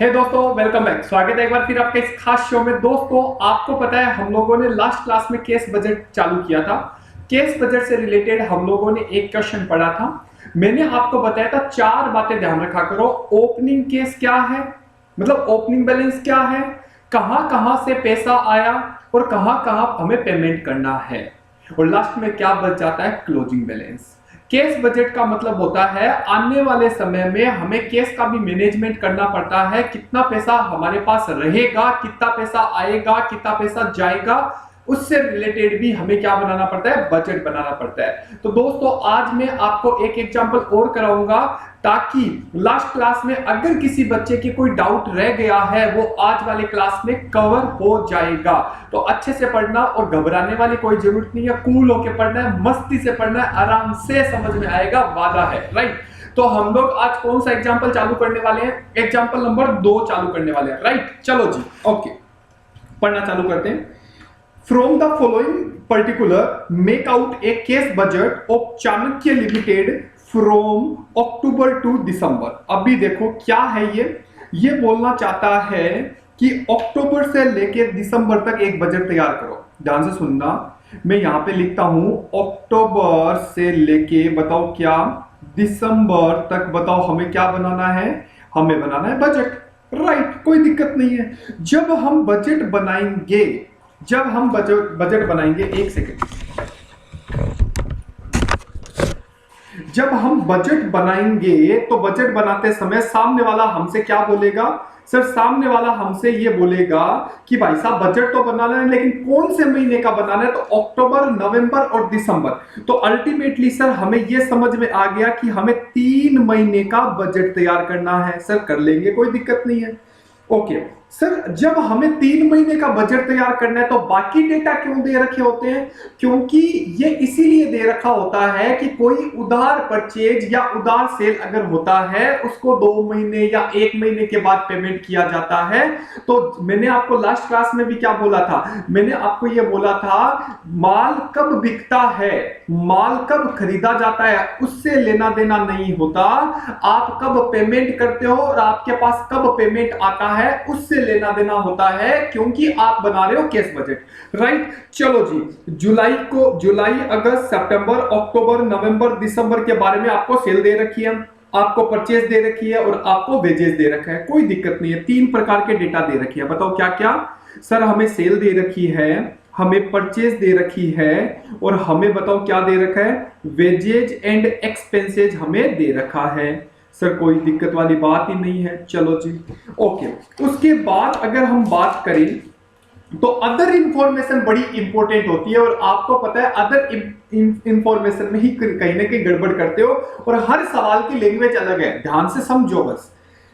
हे दोस्तों, welcome back. स्वागत है एक बार फिर आपके इस खास शो में। दोस्तों, आपको पता है हम लोगों ने लास्ट क्लास में केस बजट चालू किया था। केस बजट से रिलेटेड हम लोगों ने एक क्वेश्चन पढ़ा था। मैंने आपको बताया था चार बातें ध्यान रखा करो। ओपनिंग केस क्या है, मतलब ओपनिंग बैलेंस क्या है, कहां कहां से पैसा आया और कहां कहां हमें पेमेंट करना है, और लास्ट में क्या बच जाता है, क्लोजिंग बैलेंस। केस बजट का मतलब होता है आने वाले समय में हमें केस का भी मैनेजमेंट करना पड़ता है। कितना पैसा हमारे पास रहेगा, कितना पैसा आएगा, कितना पैसा जाएगा, उससे रिलेटेड भी हमें क्या बनाना पड़ता है, बजट बनाना पड़ता है। तो दोस्तों, आज मैं आपको एक एग्जांपल और कराऊंगा ताकि लास्ट क्लास में अगर किसी बच्चे की कोई डाउट रह गया है वो आज वाले क्लास में कवर हो जाएगा। तो अच्छे से पढ़ना और घबराने वाली कोई जरूरत नहीं है। कूल होके पढ़ना है, मस्ती से पढ़ना है, आराम से समझ में आएगा, वादा है, राइट। तो हम लोग आज कौन सा एग्जाम्पल चालू करने वाले हैं? एग्जाम्पल नंबर 2 चालू करने वाले हैं, राइट। चलो जी, ओके, पढ़ना चालू करते हैं। From the following particular, make out a case budget of Chanakya limited from October to December। अभी देखो क्या है ये बोलना चाहता है कि अक्टूबर से लेके दिसंबर तक एक बजट तैयार करो। ध्यान से सुनना, मैं यहां पे लिखता हूं अक्टूबर से लेके बताओ क्या, दिसंबर तक बताओ हमें क्या बनाना है, हमें बनाना है बजट, राइट। कोई दिक्कत नहीं है। जब हम बजट बनाएंगे, एक सेकेंड, जब हम बजट बनाएंगे तो बजट बनाते समय सामने वाला हमसे क्या बोलेगा? सर, सामने वाला हमसे ये बोलेगा कि भाई साहब बजट तो बनाना है लेकिन कौन से महीने का बनाना है? तो अक्टूबर, नवंबर और दिसंबर। तो अल्टीमेटली सर हमें ये समझ में आ गया कि हमें 3 महीने का बजट तैयार करना है। सर कर लेंगे, कोई दिक्कत नहीं है। ओके सर, जब हमें 3 महीने का बजट तैयार करना है तो बाकी डेटा क्यों दे रखे होते हैं? क्योंकि ये इसीलिए दे रखा होता है कि कोई उधार परचेज या उधार सेल अगर होता है उसको 2 महीने या 1 महीने के बाद पेमेंट किया जाता है। तो मैंने आपको लास्ट क्लास में भी क्या बोला था? मैंने आपको ये बोला था माल कब बिकता है, माल कब खरीदा जाता है, उससे लेना देना नहीं होता। आप कब पेमेंट करते हो और आपके पास कब पेमेंट आता है उससे लेना देना होता है, क्योंकि आप बना रहे हो केस बजट, राइट। चलो जी, जुलाई, अगस्त, सितंबर, अक्टूबर, नवंबर, दिसंबर के बारे में आपको सेल दे रखी है, आपको परचेज दे रखी है और आपको वेजेस दे रखा है। कोई दिक्कत नहीं है। 3 प्रकार के डेटा दे रखी है। बताओ क्या क्या? सर हमें सेल दे रखी है, हमें परचेज दे रखी है और हमें बताओ क्या दे रखा है, वेजेज एंड एक्सपेंसेज हमें दे रखा है। सर कोई दिक्कत वाली बात ही नहीं है। चलो जी, ओके। उसके बाद अगर हम बात करें तो अदर इंफॉर्मेशन बड़ी इंपॉर्टेंट होती है और आपको पता है अदर इंफॉर्मेशन में ही कहीं ना कहीं गड़बड़ करते हो और हर सवाल की लैंग्वेज अलग है। ध्यान से समझो बस।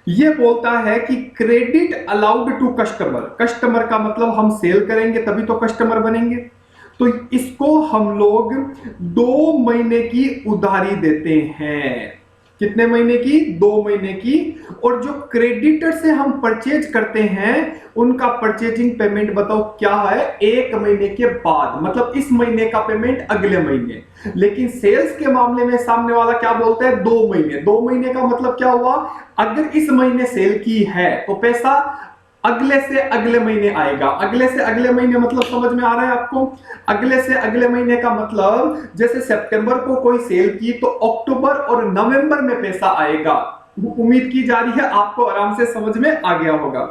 ये बोलता है कि credit allowed to customer. Customer का मतलब हम सेल करेंगे तभी तो कस्टमर बनेंगे। तो इसको हम लोग 2 महीने की उधारी देते हैं। कितने महीने की? 2 महीने की। और जो क्रेडिटर से हम परचेज करते हैं उनका परचेजिंग पेमेंट बताओ क्या है, 1 महीने के बाद, मतलब इस महीने का पेमेंट अगले महीने। लेकिन सेल्स के मामले में सामने वाला क्या बोलता है, 2 महीने। 2 महीने का मतलब क्या हुआ? अगर इस महीने सेल की है तो पैसा अगले से अगले महीने आएगा। अगले से अगले महीने मतलब समझ में आ रहा है आपको? अगले से अगले महीने का मतलब जैसे सितंबर को कोई सेल की तो अक्टूबर और नवंबर में पैसा आएगा। उम्मीद की जा रही है आपको आराम से समझ में आ गया होगा।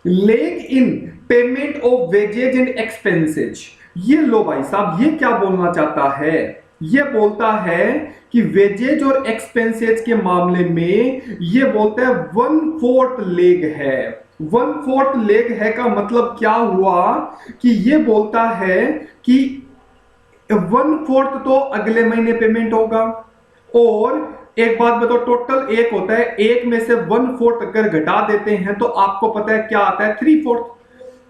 Lag in payment of wages and expenses. ये लो भाई साहब, ये क्या बोलना चाहता है? ये बोलता है कि वेजेज और एक्सपेंसेज के मामले में ये बोलता है 1/4 लेग है। 1/4 लेग है का मतलब क्या हुआ कि ये बोलता है कि 1/4 तो अगले महीने पेमेंट होगा। और एक बात बताओ, टोटल 1 होता है, 1 में से 1/4 अगर घटा देते हैं तो आपको पता है क्या आता है, 3/4।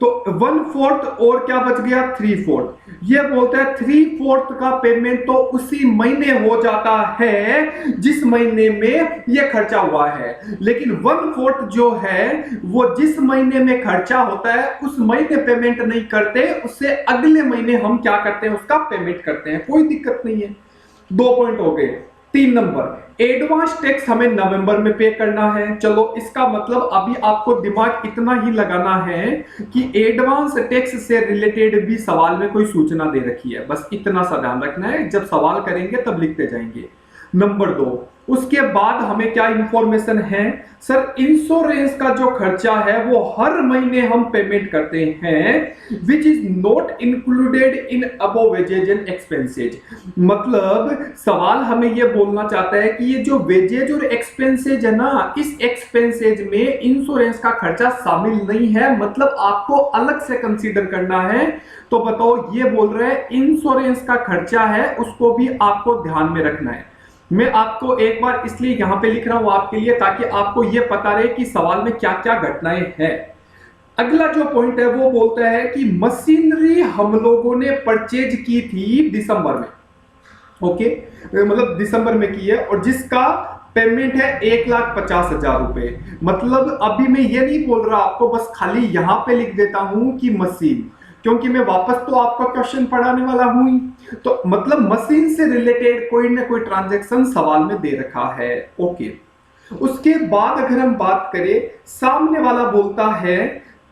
तो 1/4 और क्या बच गया, 3/4। ये बोलता है 3/4 का पेमेंट तो उसी महीने हो जाता है जिस महीने में ये खर्चा हुआ है। लेकिन 1/4 जो है वो जिस महीने में खर्चा होता है उस महीने पेमेंट नहीं करते, उससे अगले महीने हम क्या करते हैं, उसका पेमेंट करते हैं। कोई दिक्कत नहीं है। 2 पॉइंट हो गए। 3 नंबर, एडवांस टैक्स हमें नवंबर में पे करना है। चलो इसका मतलब अभी आपको दिमाग इतना ही लगाना है कि एडवांस टैक्स से रिलेटेड भी सवाल में कोई सूचना दे रखी है, बस इतना सा ध्यान रखना है, जब सवाल करेंगे तब लिखते जाएंगे। नंबर 2, उसके बाद हमें क्या इंफॉर्मेशन है सर, इंश्योरेंस का जो खर्चा है वो हर महीने हम पेमेंट करते हैं, which is not included in above wages and expenses. मतलब सवाल हमें ये बोलना चाहता है कि ये जो वेजेज और एक्सपेंसेज है ना, इस एक्सपेंसेज में इंश्योरेंस का खर्चा शामिल नहीं है, मतलब आपको अलग से कंसीडर करना है। तो बताओ, ये बोल रहे हैं इंश्योरेंस का खर्चा है, उसको भी आपको ध्यान में रखना है। मैं आपको एक बार इसलिए यहां पे लिख रहा हूं आपके लिए, ताकि आपको यह पता रहे कि सवाल में क्या क्या घटनाएं हैं। अगला जो पॉइंट है वो बोलता है कि मशीनरी हम लोगों ने परचेज की थी दिसंबर में, ओके, मतलब दिसंबर में की है, और जिसका पेमेंट है 1,50,000 रुपए। मतलब अभी मैं ये नहीं बोल रहा आपको, बस खाली यहां पे लिख देता हूं कि मशीन, क्योंकि मैं वापस तो आपका क्वेश्चन पढ़ाने वाला हूं ही, तो मतलब मशीन से रिलेटेड कोई ना कोई ट्रांजैक्शन सवाल में दे रखा है, ओके। उसके बाद अगर हम बात करें, सामने वाला बोलता है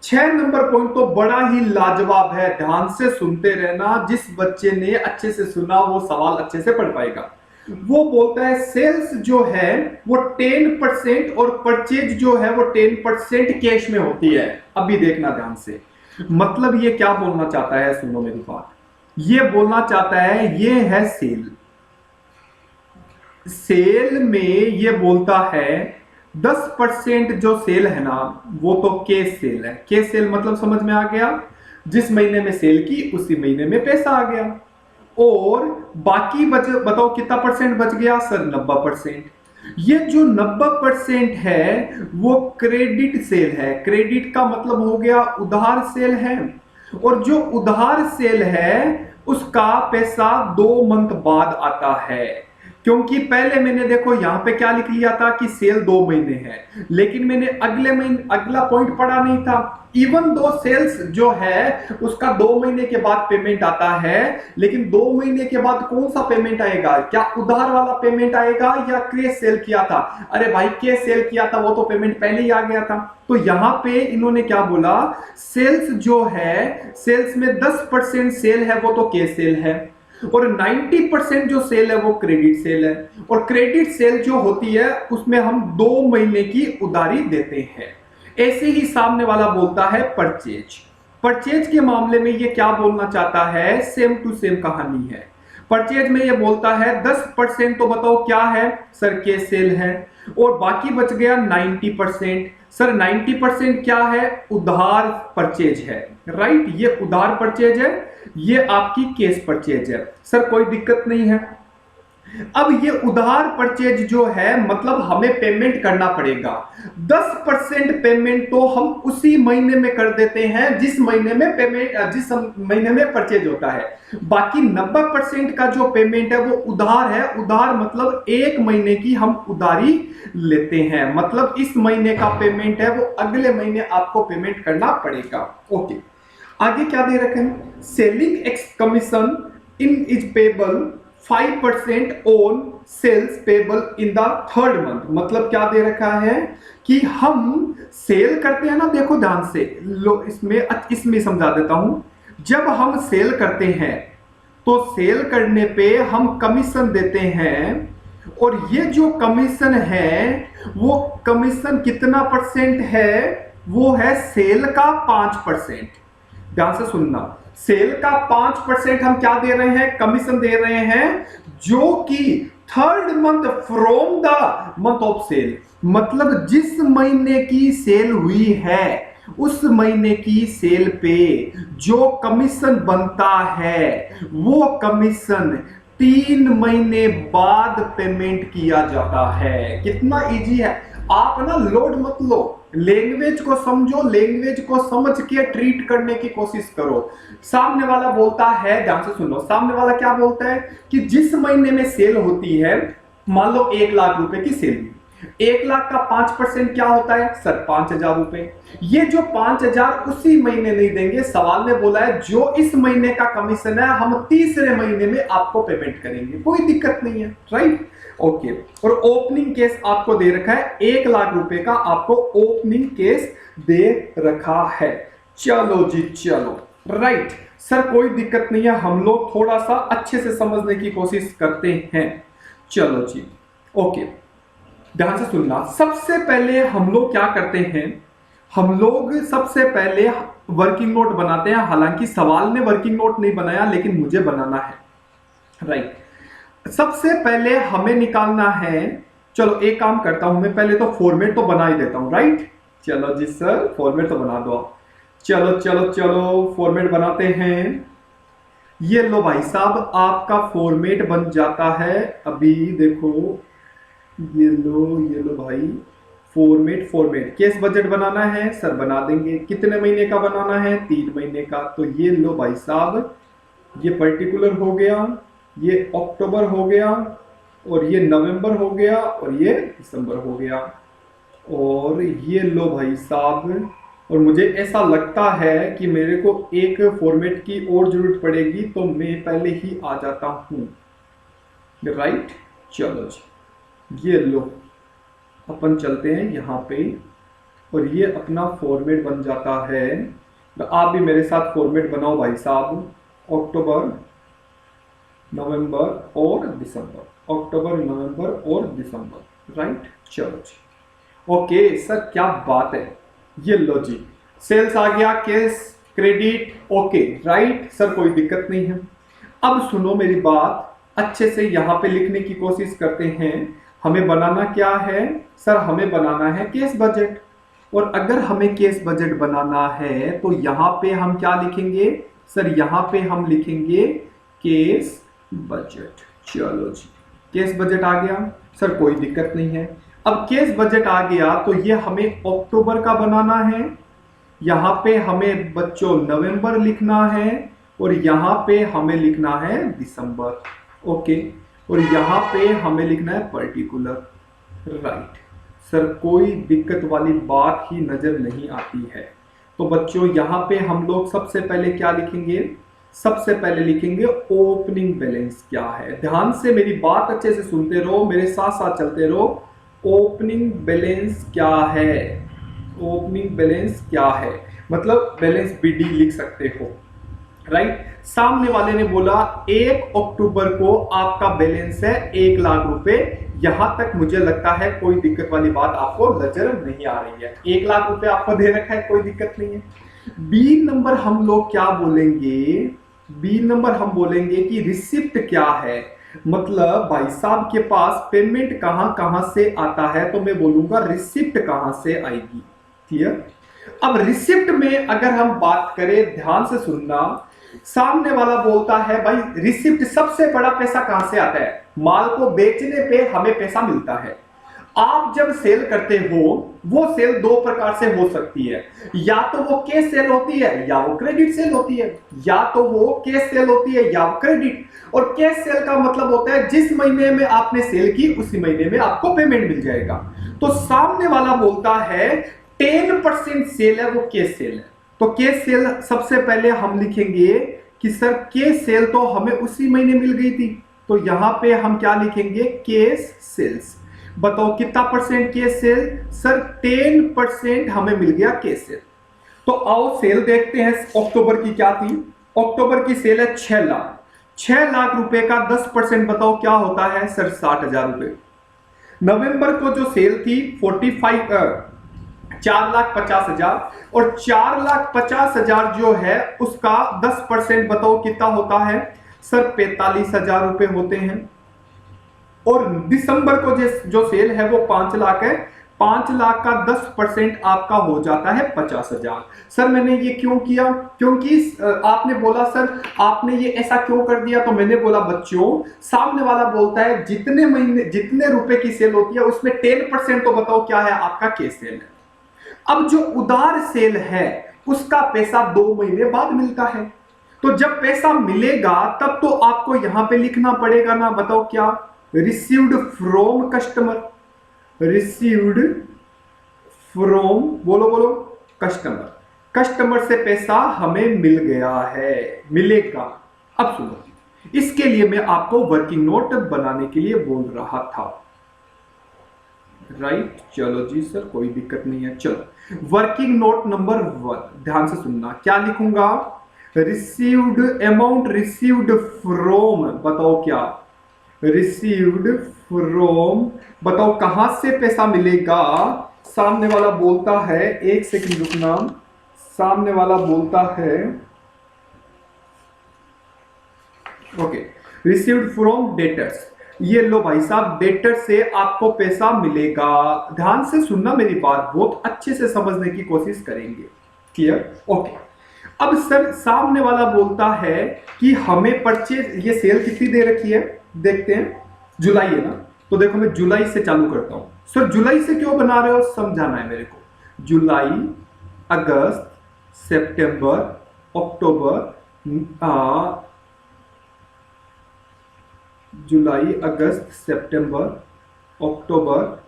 6 नंबर पॉइंट तो बड़ा ही लाजवाब है, ध्यान से सुनते रहना, जिस बच्चे ने अच्छे से सुना वो सवाल अच्छे से पढ़ पाएगा। वो बोलता है सेल्स जो है वो 10% और परचेज जो है वो 10% कैश में होती है। अभी देखना ध्यान से, मतलब ये क्या बोलना चाहता है, सुनो मेरी बात। ये बोलना चाहता है, ये है सेल, सेल में ये बोलता है 10% जो सेल है ना, वो तो केस सेल है। केस सेल मतलब समझ में आ गया, जिस महीने में सेल की उसी महीने में पैसा आ गया, और बाकी बताओ कितना परसेंट बच गया सर, 90%। ये जो 90% है वो क्रेडिट सेल है। क्रेडिट का मतलब हो गया उधार सेल है, और जो उधार सेल है उसका पैसा 2 मंथ बाद आता है। क्योंकि पहले मैंने देखो यहां पे क्या लिख लिया था कि सेल 2 महीने है, लेकिन मैंने अगले महीने अगला पॉइंट पढ़ा नहीं था। इवन दो सेल्स जो है उसका 2 महीने के बाद पेमेंट आता है, लेकिन 2 महीने के बाद कौन सा पेमेंट आएगा, क्या उधार वाला पेमेंट आएगा या कैश सेल किया था? अरे भाई कैश सेल किया था वो तो पेमेंट पहले ही आ गया था। तो यहां पे इन्होंने क्या बोला, सेल्स जो है, सेल्स में 10% सेल है वो तो कैश सेल है, और 90% जो सेल है वो क्रेडिट सेल है, और क्रेडिट सेल जो होती है उसमें हम 2 महीने की उधारी देते हैं। ऐसे ही सामने वाला बोलता है परचेज। परचेज के मामले में ये क्या बोलना चाहता है, सेम टू सेम कहानी है। परचेज में ये बोलता है 10% तो बताओ क्या है सर, कैश सेल है, और बाकी बच गया 90%। सर 90% क्या है, उधार परचेज है, राइट, ये उधार परचेज है, ये आपकी कैश परचेज है। सर कोई दिक्कत नहीं है। अब ये उधार परचेज जो है मतलब हमें पेमेंट करना पड़ेगा। 10% पेमेंट तो हम उसी महीने में कर देते हैं जिस महीने में पेमेंट, जिस महीने में परचेज होता है। बाकी 90% का जो पेमेंट है वो उधार है। उधार मतलब 1 महीने की हम उधारी लेते हैं, मतलब इस महीने का पेमेंट है वो अगले महीने आपको पेमेंट करना पड़ेगा, ओके। आगे क्या दे रखे हैं, selling ex commission in is payable 5% on sales payable in the 3rd month. मतलब क्या दे रखा है कि हम सेल करते हैं ना, देखो ध्यान से लो, इसमें समझा देता हूं। जब हम सेल करते हैं तो सेल करने पे हम कमीशन देते हैं, और ये जो कमीशन है वो कमीशन कितना परसेंट है, वो है सेल का 5%। ध्यान से सुनना, सेल का 5% हम क्या दे रहे हैं, कमीशन दे रहे हैं, जो कि 3rd month from the month of sale. मतलब जिस महीने की सेल हुई है उस महीने की सेल पे जो कमीशन बनता है वो कमीशन 3 महीने बाद पेमेंट किया जाता है। कितना इजी है, आप ना लोड मत लो, लैंग्वेज को समझो, लैंग्वेज को समझ के ट्रीट करने की कोशिश करो। सामने वाला बोलता है, ध्यान से सुनो, सामने वाला क्या बोलता है कि जिस महीने में सेल होती है, मान लो 1 लाख रुपए की सेल हुई, 1 लाख का 5% क्या होता है सर, 5,000 रुपए। ये जो 5,000 उसी महीने नहीं देंगे, सवाल में बोला है जो इस महीने का कमीशन है हम तीसरे महीने में आपको पेमेंट करेंगे, कोई दिक्कत नहीं है, राइट। ओके। और ओपनिंग केस आपको दे रखा है 1 लाख रुपए का, आपको ओपनिंग केस दे रखा है। चलो जी चलो, राइट सर कोई दिक्कत नहीं है, हम लोग थोड़ा सा अच्छे से समझने की कोशिश करते हैं। चलो जी ओके, ध्यान से सुनना। सबसे पहले हम लोग क्या करते हैं, हम लोग सबसे पहले वर्किंग नोट बनाते हैं। हालांकि सवाल ने वर्किंग नोट नहीं बनाया, लेकिन मुझे बनाना है, राइट। सबसे पहले हमें निकालना है, चलो एक काम करता हूं मैं, पहले तो फॉर्मेट तो बना ही देता हूं, राइट। चलो जी सर फॉर्मेट तो बना दो आप। चलो चलो चलो फॉर्मेट बनाते हैं। ये लो भाई साहब, आपका फॉर्मेट बन जाता है। अभी देखो, ये लो भाई, फॉर्मेट फॉर्मेट केस बजट बनाना है सर, बना देंगे। कितने महीने का बनाना है, 3 महीने का। तो ये लो भाई साहब, ये पर्टिकुलर हो गया, ये अक्टूबर हो गया, और ये नवंबर हो गया, और ये दिसंबर हो गया। और ये लो भाई साहब, और मुझे ऐसा लगता है कि मेरे को एक फॉर्मेट की और जरूरत पड़ेगी, तो मैं पहले ही आ जाता हूं, राइट। चलो जी, ये लो, अपन चलते हैं यहाँ पे, और ये अपना फॉर्मेट बन जाता है। तो आप भी मेरे साथ फॉर्मेट बनाओ भाई साहब। अक्टूबर, नवंबर और दिसंबर, अक्टूबर, नवंबर और दिसंबर, राइट। चलो जी ओके सर, क्या बात है। ये लो जी, सेल्स आ गया, case credit, okay right sir, कोई दिक्कत नहीं है। अब सुनो मेरी बात, अच्छे से यहाँ पे लिखने की कोशिश करते हैं। हमें बनाना क्या है सर, हमें बनाना है केस बजट। और अगर हमें केस बजट बनाना है तो यहाँ पे हम क्या लिखेंगे सर, यहाँ पे हम लिखेंगे केस बजट। चलो जी, केस बजट आ गया सर, कोई दिक्कत नहीं है। अब केस बजट आ गया तो ये हमें अक्टूबर का बनाना है, यहाँ पे हमें बच्चों नवंबर लिखना है, और यहाँ पे हमें लिखना है दिसंबर, ओके। और यहाँ पे हमें लिखना है पर्टिकुलर, राइट। सर कोई दिक्कत वाली बात ही नजर नहीं आती है। तो बच्चों यहाँ पे हम लोग सबसे पहले क्या लिखेंगे, सबसे पहले लिखेंगे ओपनिंग बैलेंस क्या है। ध्यान से मेरी बात अच्छे से सुनते रहो, मेरे साथ साथ चलते रहो। ओपनिंग बैलेंस क्या है, ओपनिंग बैलेंस क्या है, मतलब बैलेंस बीडी लिख सकते हो, राइट। सामने वाले ने बोला 1 अक्टूबर को आपका बैलेंस है 1 लाख रुपए। यहां तक मुझे लगता है कोई दिक्कत वाली बात आपको नजर नहीं आ रही है। 1 लाख रुपए आपको दे रखा है, कोई दिक्कत नहीं है। बी नंबर हम लोग क्या बोलेंगे, बी नंबर हम बोलेंगे कि रिसिप्ट क्या है, मतलब भाई साहब के पास पेमेंट कहां कहां से आता है, तो मैं बोलूंगा रिसिप्ट कहां से आएगी, क्लियर। अब रिसिप्ट में अगर हम बात करें, ध्यान से सुनना, सामने वाला बोलता है भाई रिसिप्ट सबसे बड़ा पैसा कहां से आता है, माल को बेचने पे हमें पैसा मिलता है। आप जब सेल करते हो, वो सेल 2 प्रकार से हो सकती है, या तो वो कैश सेल होती है या वो क्रेडिट सेल होती है, या तो वो कैश सेल होती है या वो क्रेडिट। और कैश सेल का मतलब होता है जिस महीने में आपने सेल की उसी महीने में आपको पेमेंट मिल जाएगा। तो सामने वाला बोलता है 10% सेल है वो कैश सेल है, तो कैश सेल सबसे पहले हम लिखेंगे कि सर कैश सेल तो हमें उसी महीने मिल गई थी, तो यहां पे हम क्या लिखेंगे, कैश सेल्स। बताओ कितना परसेंट कैश सेल, सर 10% हमें मिल गया कैश सेल। तो आओ सेल देखते हैं अक्टूबर की क्या थी। अक्टूबर की सेल है 6 लाख, 6 लाख रुपए का 10% बताओ क्या होता है सर, 60,000 रुपए। नवंबर को जो सेल थी 4,50,000, और 4,50,000 जो है उसका 10% बताओ कितना होता है सर, 45,000 रुपए होते हैं। और दिसंबर को जो सेल है वो 5 लाख है, 5 लाख का 10% आपका हो जाता है 50,000। सर मैंने ये क्यों किया, क्योंकि आपने बोला सर आपने ये ऐसा क्यों कर दिया, तो मैंने बोला बच्चों सामने वाला बोलता है जितने महीने जितने रुपए की सेल होती है उसमें 10% तो बताओ क्या है, आपका कैश सेल है। अब जो उधार सेल है उसका पैसा 2 महीने बाद मिलता है, तो जब पैसा मिलेगा तब तो आपको यहां पे लिखना पड़ेगा ना, बताओ क्या, received from customer, received from, बोलो बोलो, कस्टमर, कस्टमर से पैसा हमें मिल गया है, मिलेगा। अब सुनो, इसके लिए मैं आपको वर्किंग नोट बनाने के लिए बोल रहा था। राइट, चलो जी सर कोई दिक्कत नहीं है। चलो वर्किंग नोट नंबर 1 ध्यान से सुनना, क्या लिखूंगा? रिसीव्ड, अमाउंट रिसीव्ड फ्रॉम, बताओ क्या? रिसीव्ड फ्रॉम, बताओ कहां से पैसा मिलेगा? सामने वाला बोलता है, एक सेकंड रुकना, सामने वाला बोलता है, ओके, रिसीव्ड फ्रॉम डेटर्स। ये लो भाई साहब, डेटर से आपको पैसा मिलेगा। ध्यान से सुनना मेरी बात, बहुत अच्छे से समझने की कोशिश करेंगे। क्लियर? ओके। अब सर सामने वाला बोलता है कि हमें परचेज, ये सेल कितनी दे रखी है देखते हैं, जुलाई है ना, तो देखो मैं जुलाई से चालू करता हूं। सर जुलाई से क्यों बना रहे हो, समझाना है मेरे को। जुलाई, अगस्त, सितंबर, अक्टूबर, जुलाई, अगस्त, सितंबर, अक्टूबर,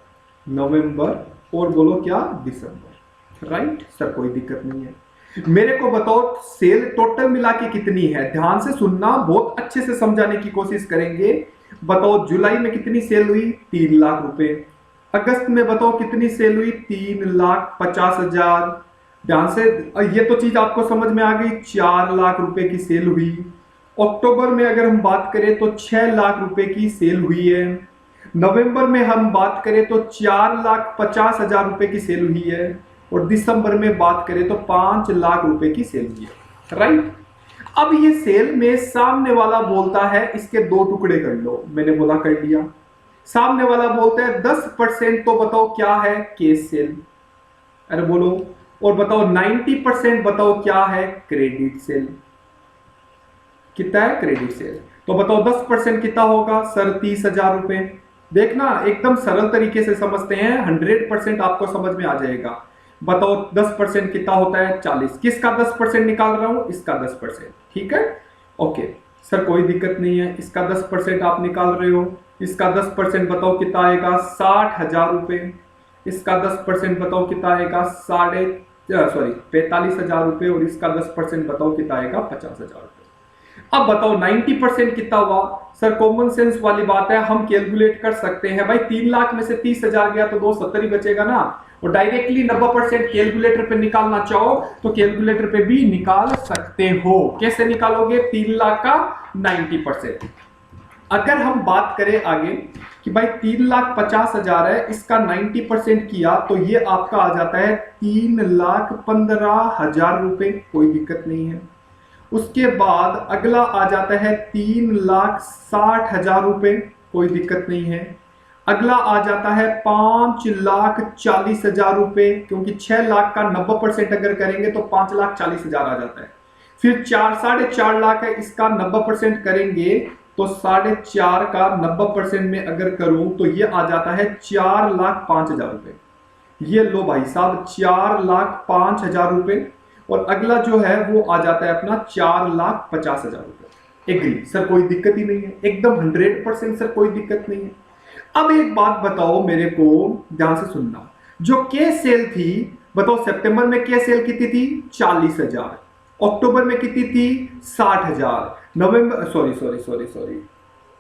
नवंबर और बोलो क्या, दिसंबर। राइट सर, कोई दिक्कत नहीं है। मेरे को बताओ सेल टोटल मिला के कितनी है? ध्यान से सुनना, बहुत अच्छे से समझाने की कोशिश करेंगे। बताओ जुलाई में कितनी सेल हुई? 3 लाख रुपए। अगस्त में बताओ कितनी सेल हुई? 3,50,000। ध्यान से, ये तो चीज आपको समझ में आ गई, 4 लाख रुपए की सेल हुई। अक्टूबर में अगर हम बात करें तो 6 लाख रुपए की सेल हुई है। नवंबर में हम बात करें तो 4,50,000 रुपए की सेल हुई है। और दिसंबर में बात करें तो 5 लाख रुपए की सेल हुई है। राइट, अब ये सेल में सामने वाला बोलता है इसके 2 टुकड़े कर लो, मैंने बोला कर लिया। सामने वाला बोलता है 10%, तो बताओ क्या है, कैश सेल। अरे बोलो, और बताओ 90% बताओ क्या है, क्रेडिट सेल। कितना है, क्रेडिट सेल। तो बताओ 10% कितना होगा सर, 30,000 रुपए। देखना एकदम सरल तरीके से समझते हैं, 100% आपको समझ में आ जाएगा। बताओ 10% कितना होता है, 40। किसका 10% निकाल रहा हूं, इसका 10%। ठीक है, ओके सर कोई दिक्कत नहीं है। इसका 10% आप निकाल रहे हो, इसका 10% बताओ कितना आएगा, 60,000 रुपए। इसका 10% बताओ कितना आएगा, 45,000 रुपए। और इसका 10% बताओ कितना आएगा, 50,000 रुपए। अब बताओ 90% कितना हुआ? सर कॉमन सेंस वाली बात है, हम कैलकुलेट कर सकते हैं भाई। 3 लाख में से 30,000 गया तो 270 ही बचेगा ना। और डायरेक्टली 90% कैलकुलेटर पे निकालना चाहो तो कैलकुलेटर पे भी निकाल सकते हो। कैसे निकालोगे 3 लाख का 90%? अगर हम बात करें आगे कि भाई 3,50,000 है, इसका 90% किया तो ये आपका आ जाता है 3,15,000 रुपए। कोई दिक्कत नहीं है। उसके बाद अगला आ जाता है 3,60,000 रुपए। कोई दिक्कत नहीं है। अगला आ जाता है 5,40,000 रुपए, क्योंकि 6 लाख का 90% अगर करेंगे तो 5,40,000 आ जाता है। फिर 4,5 लाख है, इसका 90% करेंगे तो 4.5 का 90% में अगर करूं तो ये आ जाता है 4,05,000 रुपए। ये लो भाई साहब 4,05,000 रुपए। और अगला जो है वो आ जाता है अपना 4,50,000 रुपए। एग्री सर, कोई दिक्कत ही नहीं है, एकदम 100% सर कोई दिक्कत नहीं है। अब एक बात बताओ मेरे को, ध्यान से सुनना, जो के सेल थी बताओ, सितंबर में के सेल कितनी थी, 40,000। अक्टूबर में कितनी थी, 60,000। नवंबर, सॉरी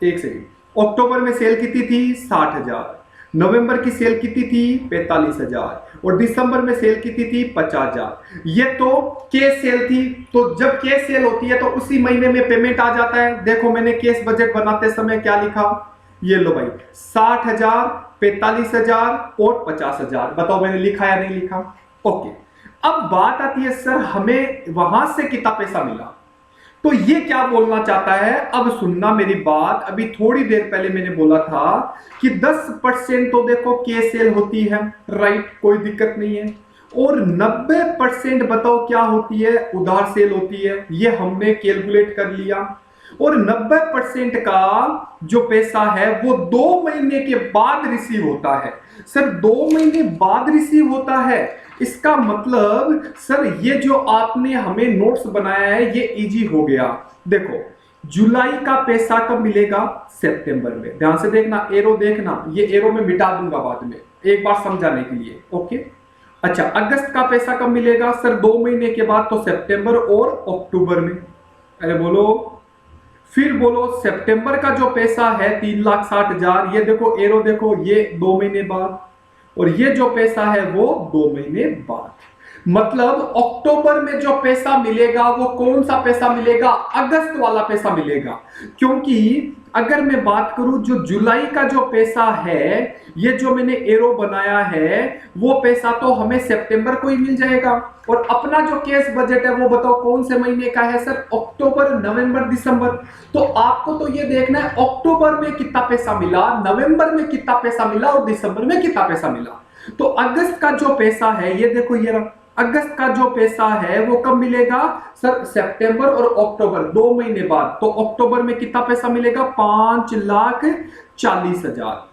एक सेकेंड, अक्टूबर में सेल कितनी थी, 60,000। नवंबर की सेल कितनी थी, 45,000। और दिसंबर में सेल कितनी थी, 50,000। ये तो केस सेल थी। तो जब केस सेल होती है तो उसी महीने में पेमेंट आ जाता है। देखो मैंने केस बजट बनाते समय क्या लिखा, ये लो भाई 60,000, 45,000 और 50,000। बताओ मैंने लिखा या नहीं लिखा? ओके, अब बात आती है सर हमें वहां से कितना पैसा मिला। तो ये क्या बोलना चाहता है, अब सुनना मेरी बात। अभी थोड़ी देर पहले मैंने बोला था कि 10% तो देखो के सेल होती है, राइट, कोई दिक्कत नहीं है। और 90% बताओ क्या होती है, उधार सेल होती है। ये हमने कैलकुलेट कर लिया। और 90% का जो पैसा है वो 2 महीने के बाद रिसीव होता है। सर 2 महीने बाद रिसीव होता है, इसका मतलब सर ये जो आपने हमें नोट्स बनाया है ये इजी हो गया। देखो जुलाई का पैसा कब मिलेगा, सितंबर में। ध्यान से देखना, एरो देखना, ये एरो में मिटा दूंगा बाद में, एक बार समझाने के लिए। ओके, अच्छा अगस्त का पैसा कब मिलेगा सर, 2 महीने के बाद, तो सितंबर और अक्टूबर में। अरे बोलो, फिर बोलो सितंबर का जो पैसा है 3,60,000, ये देखो एरो देखो, ये 2 महीने बाद, और ये जो पैसा है वो 2 महीने बाद। मतलब अक्टूबर में जो पैसा मिलेगा वो कौन सा पैसा मिलेगा? अगस्त वाला पैसा मिलेगा। क्योंकि अगर मैं बात करूं जो जुलाई का जो पैसा है, ये जो मैंने एरो बनाया है, वो पैसा तो हमें सितंबर को ही मिल जाएगा। और अपना जो कैश बजट है वो बताओ कौन से महीने का है? सर अक्टूबर, नवंबर, दिसंबर। तो आपको तो ये देखना है अक्टूबर में कितना पैसा मिला, नवंबर में कितना पैसा मिला और दिसंबर में कितना पैसा मिला। तो अगस्त का जो पैसा है ये देखो, ये रहा। अगस्त का जो पैसा है वो कब मिलेगा? सर सितंबर और अक्टूबर 2 महीने बाद। तो अक्टूबर में कितना पैसा मिलेगा? 5,40,000,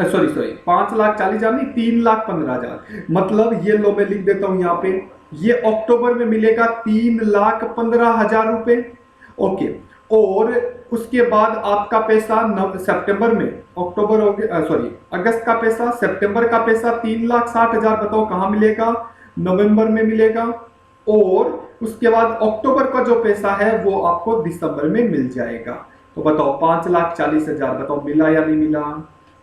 सॉरी 5,40,000 नहीं, 3,15,000। मतलब ये लो मैं लिख देता हूं यहां पे, ये अक्टूबर में मिलेगा 3,15,000 रुपए। ओके, और उसके बाद आपका पैसा सितंबर में, अक्टूबर हो गया, सॉरी अगस्त का पैसा, सितंबर का पैसा 3,60,000 बताओ कहां मिलेगा? नवंबर में मिलेगा। और उसके बाद अक्टूबर का जो पैसा है वो आपको दिसंबर में मिल जाएगा। तो बताओ 5,40,000 बताओ मिला या नहीं मिला?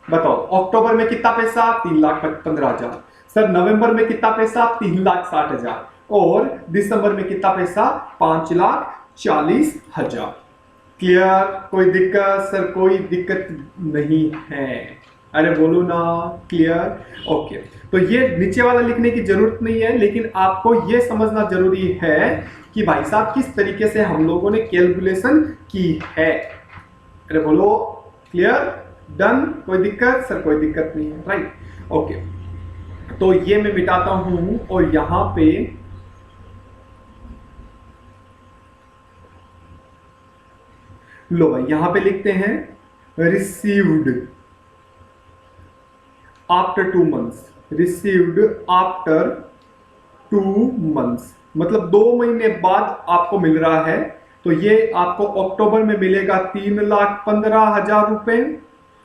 बताओ अक्टूबर में कितना पैसा? 3,15,000। सर नवंबर में कितना पैसा? 3,60,000। और दिसंबर में कितना पैसा? 5,40,000। क्लियर? कोई दिक्कत? सर कोई दिक्कत नहीं है, अरे बोलो ना। क्लियर? ओके, तो ये नीचे वाला लिखने की जरूरत नहीं है, लेकिन आपको ये समझना जरूरी है कि भाई साहब किस तरीके से हम लोगों ने कैलकुलेशन की है। अरे बोलो। क्लियर? डन? कोई दिक्कत? सर कोई दिक्कत नहीं है, राइट? ओके, तो ये मैं मिटाता हूं और यहां पे लो भाई, यहां पे लिखते हैं received after 2 months. Received after 2 months मतलब 2 महीने बाद आपको मिल रहा है। तो ये आपको अक्टूबर में मिलेगा 3,15,000 रुपए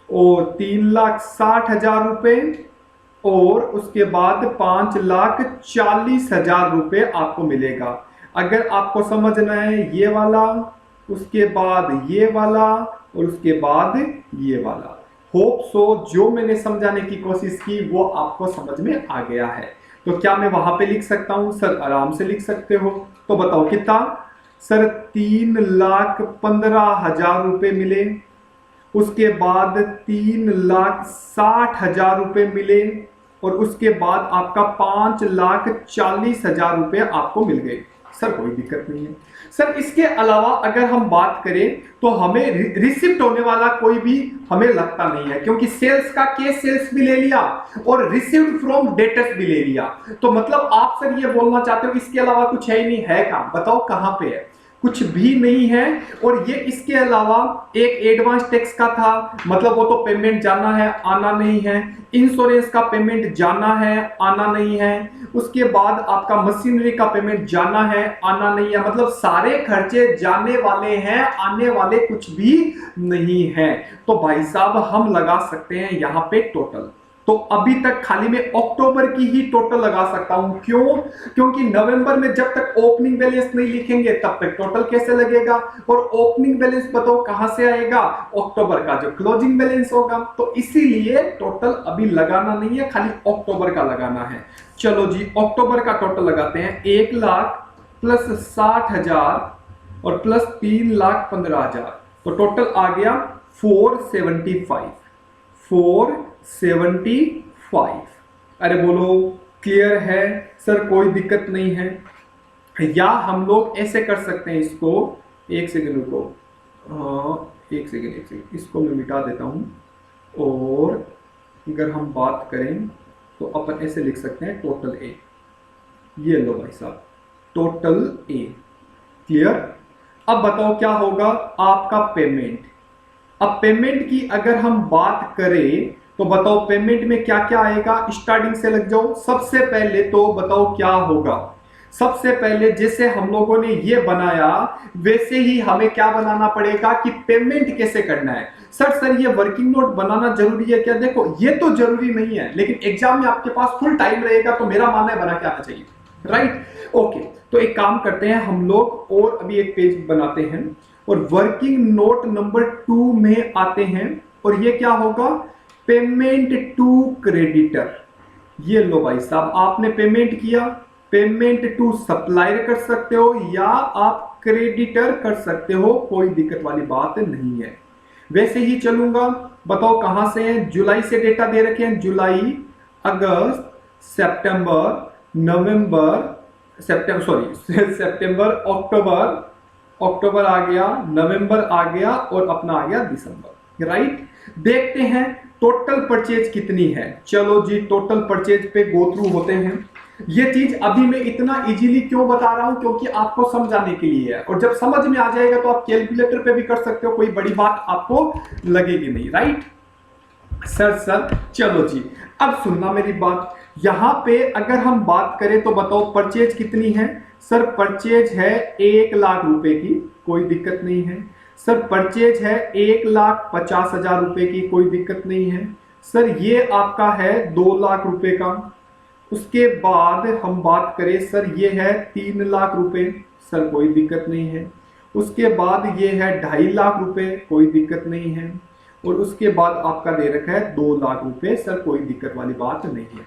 और 3,60,000 रुपए, और उसके बाद 5,40,000 रुपए आपको मिलेगा। अगर आपको समझना है ये वाला, उसके बाद ये वाला और उसके बाद ये वाला, होप सो जो मैंने समझाने की कोशिश की वो आपको समझ में आ गया है। तो क्या मैं वहां पे लिख सकता हूं? सर आराम से लिख सकते हो। तो बताओ कितना? सर 3,15,000 रुपए मिले, उसके बाद 3,60,000 रुपए मिले, और उसके बाद आपका 5,40,000 रुपए आपको मिल गए। सर कोई दिक्कत नहीं है। सर इसके अलावा अगर हम बात करें तो हमें रिसिप्ट होने वाला कोई भी हमें लगता नहीं है, क्योंकि सेल्स का केस सेल्स भी ले लिया और रिसीव्ड फ्रॉम डेटर्स भी ले लिया। तो मतलब आप सर ये बोलना चाहते हो इसके अलावा कुछ है ही नहीं है काम? बताओ कहां पे है? कुछ भी नहीं है। और ये इसके अलावा एक एडवांस टैक्स का था, मतलब वो तो पेमेंट जाना है आना नहीं है। इंश्योरेंस का पेमेंट जाना है आना नहीं है। उसके बाद आपका मशीनरी का पेमेंट जाना है आना नहीं है। मतलब सारे खर्चे जाने वाले हैं, आने वाले कुछ भी नहीं है। तो भाई साहब हम लगा सकते हैं यहां पे टोटल। तो अभी तक खाली मैं अक्टूबर की ही टोटल लगा सकता हूं। क्यों? क्योंकि नवंबर में जब तक ओपनिंग बैलेंस नहीं लिखेंगे तब तक टोटल कैसे लगेगा? और ओपनिंग बैलेंस बताओ कहां से आएगा? अक्टूबर का जो क्लोजिंग बैलेंस होगा। तो इसीलिए टोटल अभी लगाना नहीं है, खाली अक्टूबर का लगाना है। चलो जी अक्टूबर का टोटल लगाते हैं। 1,00,000 प्लस 60,000 और प्लस 3,15,000, तो टोटल आ गया 475। अरे बोलो क्लियर है? सर कोई दिक्कत नहीं है। या हम लोग ऐसे कर सकते हैं इसको, एक सेकंड रुको, एक सेकंड इसको मैं मिटा देता हूं। और अगर हम बात करें तो अपन ऐसे लिख सकते हैं टोटल ए। ये लो भाई साहब टोटल ए। क्लियर? अब बताओ क्या होगा आपका पेमेंट। अब पेमेंट की अगर हम बात करें तो बताओ पेमेंट में क्या क्या आएगा? स्टार्टिंग से लग जाओ। सबसे पहले तो बताओ क्या होगा? सबसे पहले जैसे हम लोगों ने ये बनाया वैसे ही हमें क्या बनाना पड़ेगा कि पेमेंट कैसे करना है। सर ये वर्किंग नोट बनाना जरूरी है क्या? देखो ये तो जरूरी नहीं है, लेकिन एग्जाम में आपके पास फुल टाइम रहेगा तो मेरा मानना है बना के आना चाहिए, राइट? ओके, तो एक काम करते हैं हम लोग और अभी एक पेज बनाते हैं। और वर्किंग नोट नंबर 2 में आते हैं और ये क्या होगा, पेमेंट टू क्रेडिटर। ये लो भाई साहब, आपने पेमेंट किया, पेमेंट टू सप्लायर कर सकते हो या आप क्रेडिटर कर सकते हो, कोई दिक्कत वाली बात नहीं है। वैसे ही चलूंगा, बताओ कहां से है, जुलाई से डेटा दे रखे हैं, जुलाई, अगस्त, सितंबर, नवंबर, सितंबर, अक्टूबर, अक्टूबर आ गया, नवंबर आ गया और अपना आ गया दिसंबर, राइट। देखते हैं टोटल परचेज कितनी है। चलो जी, टोटल परचेज पे गो थ्रू होते हैं। ये चीज अभी मैं इतना इजीली क्यों बता रहा हूं, क्योंकि आपको समझाने के लिए है, और जब समझ में आ जाएगा तो आप कैलकुलेटर पे भी कर सकते हो, कोई बड़ी बात आपको लगेगी नहीं, राइट। सर चलो जी, अब सुनना मेरी बात। यहां पे अगर हम बात करें तो बताओ परचेज कितनी है। सर परचेज है 1,00,000 रुपए की, कोई दिक्कत नहीं है। सर परचेज है 1,50,000 रुपए की, कोई दिक्कत नहीं है। सर ये आपका है 2,00,000 रुपए का। उसके बाद हम बात करें, सर ये है 3,00,000 रुपए, सर कोई दिक्कत नहीं है। उसके बाद ये है 2,50,000 रुपए, कोई दिक्कत नहीं है। और उसके बाद आपका दे रखा है 2,00,000 रुपए, सर कोई दिक्कत वाली बात नहीं है।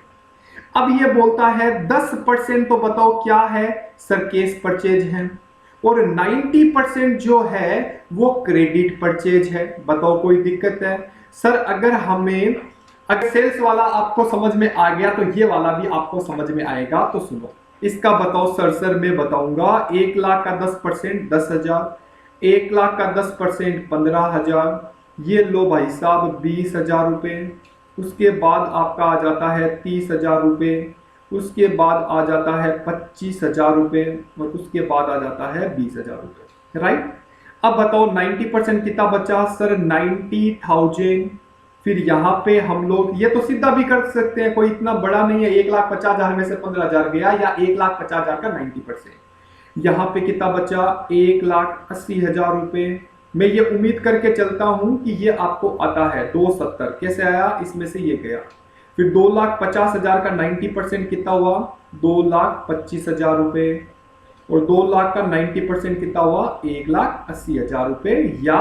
अब ये बोलता है 10%, तो बताओ क्या है, सर केस परचेज है, और 90% जो है वो क्रेडिट परचेज है, बताओ कोई दिक्कत है। सर अगर हमें, अगर सेल्स वाला आपको समझ में आ गया तो ये वाला भी आपको समझ में आएगा, तो सुनो इसका बताओ। सर मैं बताऊंगा, 1,00,000 का 10% 10,000, 1,00,000 का 10% 15,000, ये लो भाई साहब 20,000 रुपए। उसके बाद आपका आ जाता है 30,000 रुपए, उसके बाद आ जाता है 25,000 रुपए, और उसके बाद आ जाता है 20,000 रुपए, राइट। अब बताओ 90% कितना बचा, सर 90,000। फिर यहाँ पे हम लोग ये तो सीधा भी कर सकते हैं, कोई इतना बड़ा नहीं है, 1,50,000 में से 15,000 गया, या 1,50,000 का 90%। यहाँ पे कितना बचा, 1,80,000 रुपए। मैं ये उम्मीद करके चलता हूं कि ये आपको आता है 270, कैसे आया, इसमें से ये गया। फिर 2,50,000 का 90% कितना हुआ, 2,25,000 रुपए, और 2,00,000 का 90% कितना हुआ, 1,80,000 रुपए, या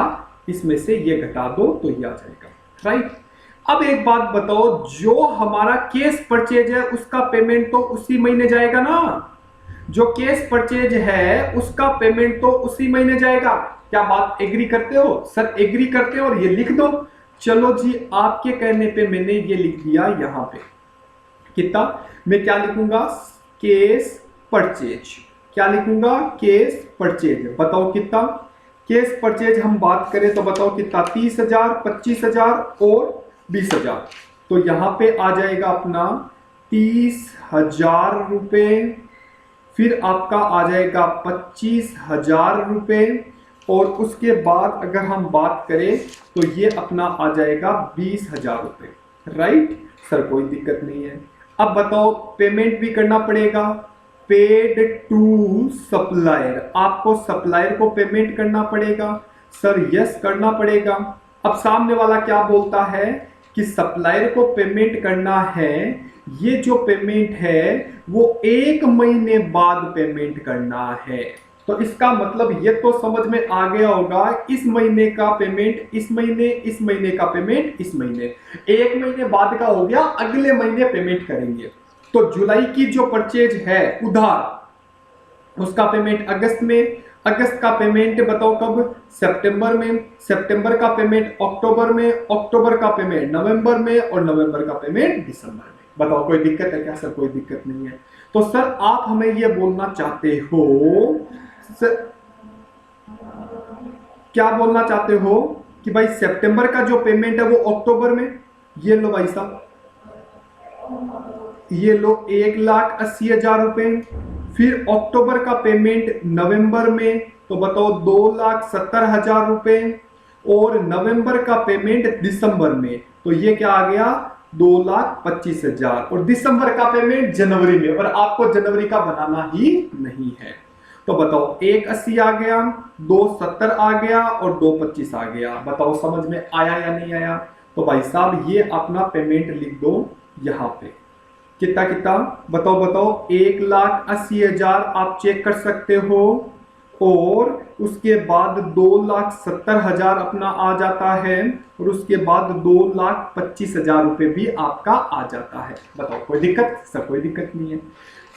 इसमें से ये घटा दो तो ये आ जाएगा, राइट। अब एक बात बताओ, जो हमारा केस परचेज है उसका पेमेंट तो उसी महीने जाएगा ना, जो केस परचेज है उसका पेमेंट तो उसी महीने जाएगा। क्या बात एग्री करते हो, सर एग्री करते हो, और ये लिख दो। चलो जी, आपके कहने पे मैंने ये लिख दिया यहां पे, कितना, मैं क्या लिखूंगा, केस परचेज, क्या लिखूंगा, केस परचेज। बताओ कितना केस परचेज हम बात करें तो बताओ कितना, 30,000, 25,000 और 20,000। तो यहां पे आ जाएगा अपना 30,000 रुपए, फिर आपका आ जाएगा 25,000 रुपए, और उसके बाद अगर हम बात करें तो ये अपना आ जाएगा 20,000 रुपए, राइट। सर कोई दिक्कत नहीं है। अब बताओ पेमेंट भी करना पड़ेगा, पेड टू सप्लायर, आपको सप्लायर को पेमेंट करना पड़ेगा। सर यस करना पड़ेगा। अब सामने वाला क्या बोलता है कि सप्लायर को पेमेंट करना है, ये जो पेमेंट है वो 1 महीने बाद पेमेंट करना है। तो इसका मतलब ये तो समझ में आ गया होगा, इस महीने का पेमेंट इस महीने, इस महीने का पेमेंट इस महीने, 1 महीने बाद का हो गया, अगले महीने पेमेंट करेंगे। तो जुलाई की जो परचेज है उधार, उसका पेमेंट अगस्त में, अगस्त का पेमेंट बताओ कब, सितंबर में, सितंबर का पेमेंट अक्टूबर में, अक्टूबर का पेमेंट नवंबर में, और नवंबर का पेमेंट दिसंबर में। बताओ कोई दिक्कत है क्या, सर कोई दिक्कत नहीं है। तो सर आप हमें ये बोलना चाहते हो, सर क्या बोलना चाहते हो कि भाई सितंबर का जो पेमेंट है वो अक्टूबर में, ये लो भाई साहब, ये लो 1,80,000 रुपए। फिर अक्टूबर का पेमेंट नवंबर में, तो बताओ 2,70,000 रुपए, और नवंबर का पेमेंट दिसंबर में, तो ये क्या आ गया, 2,25,000, और दिसंबर का पेमेंट जनवरी में, और आपको जनवरी का बनाना ही नहीं है। तो बताओ 1,80 आ गया, 2,70 आ गया, और 2,25 आ गया। बताओ समझ में आया या नहीं आया। तो भाई साहब ये अपना पेमेंट लिख दो यहां पे, कितना कितना बताओ, 1,80,000 आप चेक कर सकते हो, और उसके बाद 2,70,000 अपना आ जाता है, और उसके बाद 2,25,000 रुपए भी आपका आ जाता है। बताओ कोई दिक्कत? सर कोई दिक्कत नहीं है।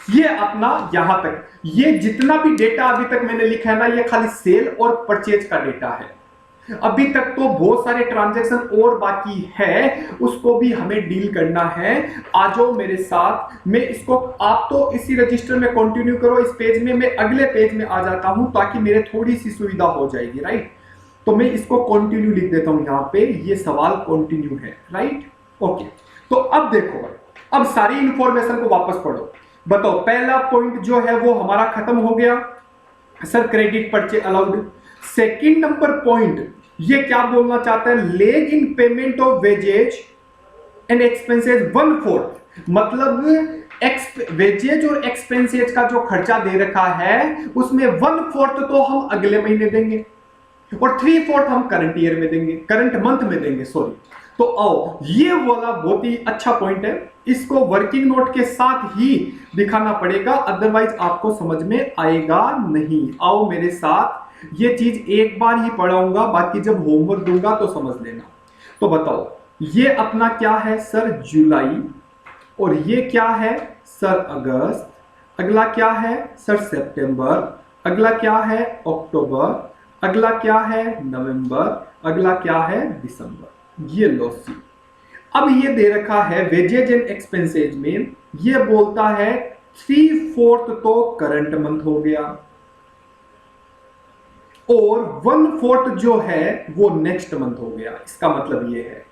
ये अपना यहां तक, ये जितना भी डेटा अभी तक मैंने लिखा है ना, ये खाली सेल और परचेज का डेटा है। अभी तक तो बहुत सारे ट्रांजैक्शन और बाकी है, उसको भी हमें डील करना है। आ जाओ मेरे साथ, मैं इसको, आप तो इसी रजिस्टर में कंटिन्यू करो इस पेज में, मैं अगले पेज में आ जाता हूं ताकि मेरे थोड़ी सी सुविधा हो जाएगी, राइट। तो मैं इसको कंटिन्यू लिख देता हूं यहां पे, ये सवाल कंटिन्यू है, राइट। ओके, तो अब देखो भाई, अब सारी इंफॉर्मेशन को वापस पढ़ो। बताओ पहला पॉइंट जो है वो हमारा खत्म हो गया, sir credit purchase allowed. Second number point ये क्या बोलना चाहता है, lag in payment of wages and expenses 1/4, मतलब वेजेज और एक्सपेंसेज का जो खर्चा दे रखा है उसमें 1/4 तो हम अगले महीने देंगे और 3/4 हम करंट ईयर में देंगे, करंट मंथ में देंगे, सॉरी। तो आओ, ये वाला बहुत ही अच्छा पॉइंट है, इसको वर्किंग नोट के साथ ही दिखाना पड़ेगा, अदरवाइज आपको समझ में आएगा नहीं। आओ मेरे साथ, ये चीज एक बार ही पढ़ाऊंगा, बाकी जब होमवर्क दूंगा तो समझ लेना। तो बताओ, ये अपना क्या है सर, जुलाई, और ये क्या है सर, अगस्त, अगला क्या है सर, सितंबर, अगला क्या है अक्टूबर, अगला क्या है नवंबर, अगला क्या है दिसंबर। ये लो सी। अब ये दे रखा है वेजेज एंड एक्सपेंसेज में, ये बोलता है 3/4 तो करंट मंथ हो गया और 1/4 जो है वो नेक्स्ट मंथ हो गया। इसका मतलब ये है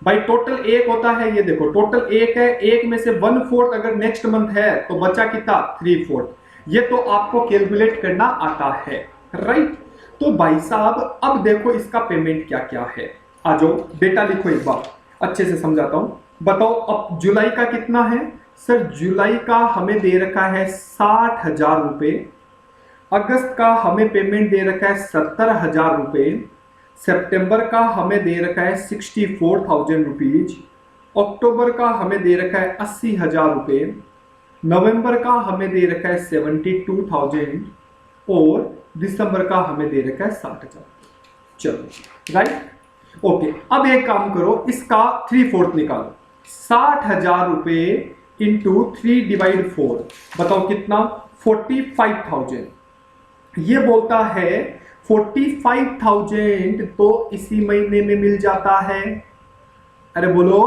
भाई, टोटल 1 होता है, ये देखो टोटल 1 है, 1 में से 1/4 अगर नेक्स्ट मंथ है तो बचा कितना, 3/4। ये तो आपको कैलकुलेट करना आता है, राइट। तो भाई साहब अब देखो इसका पेमेंट क्या क्या है, आ जाओ डेटा लिखो एक बार, अच्छे से समझाता हूं। बताओ अब जुलाई का कितना है सर, जुलाई का हमें दे रखा है 60,000 रुपए, अगस्त का हमें पेमेंट दे रखा है 70,000 रुपए, सितंबर का हमें दे रखा है 64,000 रुपीज, अक्टूबर का हमें दे रखा है 80,000 रुपए, नवंबर का हमें दे रखा है 72,000 और दिसंबर का हमें दे रखा है 60,000। चलो राइट, ओके। अब एक काम करो, इसका 3/4 निकालो, 60,000 रुपए इंटू 3/4, बताओ कितना, 45,000। ये बोलता है 45,000 तो इसी महीने में मिल जाता है, अरे बोलो,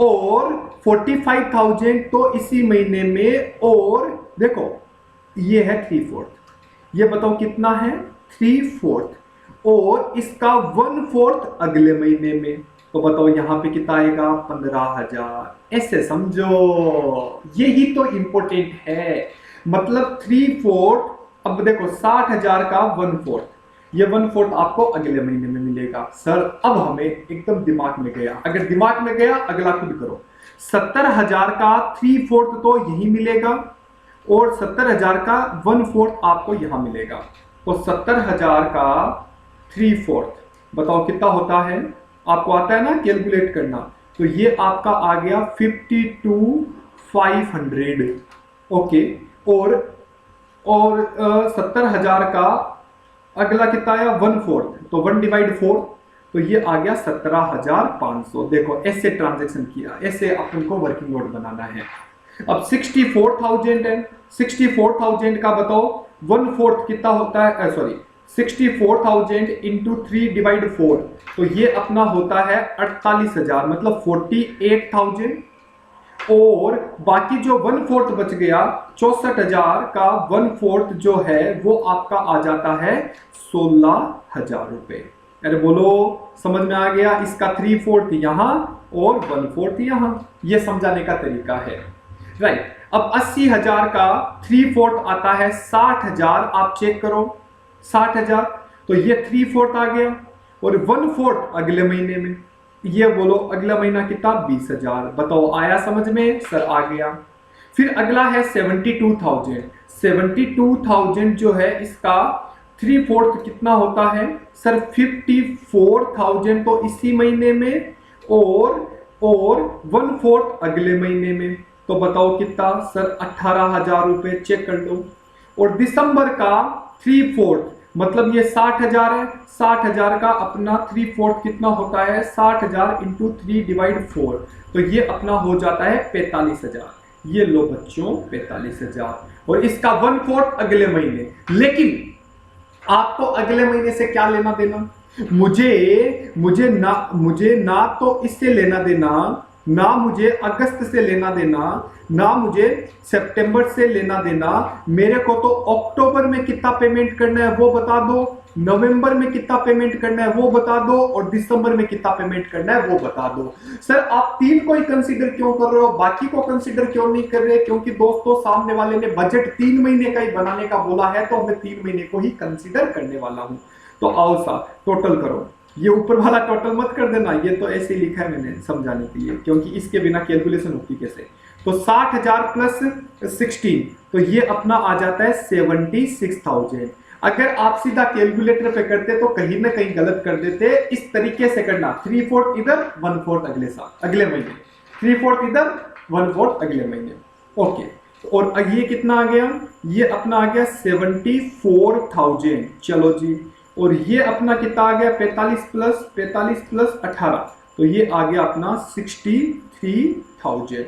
और 45,000 तो इसी महीने में, और देखो ये है 3/4, ये बताओ कितना है 3/4, और इसका 1/4 अगले महीने में, तो बताओ यहां पे कितना आएगा, 15,000। ऐसे समझो, यही तो इंपॉर्टेंट है, मतलब 3/4। अब देखो 60,000 का 1/4, ये 1/4 आपको अगले महीने में मिलेगा। सर अब हमें एकदम दिमाग में गया, अगर दिमाग में गया अगला खुद करो। 70,000 का 3/4 तो यही मिलेगा, और 70,000 का 1/4 आपको यहां मिलेगा, तो 70,000 का 3/4 बताओ कितना होता है, आपको आता है ना कैलकुलेट करना, तो ये आपका आ गया 52,500। ओके, और 70,000 का अगला कितना आया 1/4, तो 1/4, तो ये आ गया 17,500। देखो ऐसे ट्रांजैक्शन किया, ऐसे अपन को वर्किंग नोट बनाना है। अब 64,000 है, 64,000 का बताओ 1/4 कितना होता है, सॉरी 64,000 इंटू 3/4, तो ये अपना होता है 48,000, मतलब 48,000, और बाकी जो 1/4 बच गया 64,000 का 1/4 जो है वो आपका आ जाता है 16,000 रुपए। अरे बोलो समझ में आ गया, इसका 3/4 यहां और 1/4 यहां, ये समझाने का तरीका है, राइट। अब 80,000 का 3/4 आता है 60,000, आप चेक करो 60,000, तो ये 3/4 आ गया, और 1/4 अगले महीने में, ये बोलो अगला महीना कितना 20,000। बताओ आया समझ में, सर आ गया। फिर अगला है 72,000, 72,000 जो है इसका 3/4 कितना होता है सर, 54,000 तो इसी महीने में, और 1/4 अगले महीने में, तो बताओ कितना सर 18,000 रुपए, चेक कर लो। और दिसंबर का 3/4, मतलब ये 60,000 है, 60,000 का अपना 3/4 कितना होता है, 60,000 इंटू 3/4, तो ये अपना हो जाता है 45,000। ये लो बच्चों 45,000, और इसका 1/4 अगले महीने। लेकिन आपको अगले महीने से क्या लेना देना, मुझे ना तो इससे लेना देना, ना मुझे अगस्त से लेना देना, ना मुझे सितंबर से लेना देना। मेरे को तो अक्टूबर में कितना पेमेंट करना है वो बता दो, नवंबर में कितना पेमेंट करना है वो बता दो, और दिसंबर में कितना पेमेंट करना है वो बता दो। सर आप 3 को ही कंसीडर क्यों कर रहे हो, बाकी को कंसीडर क्यों नहीं कर रहे? क्योंकि दोस्तों सामने वाले ने बजट 3 महीने का ही बनाने का बोला है, तो मैं 3 महीने को ही कंसीडर करने वाला हूं। तो आओ सा टोटल करो, ये ऊपर वाला टोटल मत कर देना, ये तो ऐसे लिखा है मैंने समझाने के लिए, क्योंकि इसके बिना कैलकुलेशन होती कैसे। तो 60,000 प्लस 16, तो ये अपना आ जाता है 76,000। अगर आप सीधा कैलकुलेटर पे करते तो कहीं ना कहीं गलत कर देते। इस तरीके से करना, 3/4 इधर 1/4 अगले साल अगले महीने, 3/4 इधर 1/4 अगले महीने। ओके, और ये कितना आ गया, ये अपना आ गया 74,000। चलो जी, और ये अपना कितना आ गया 45 प्लस 18, तो ये आ गया अपना 63,000।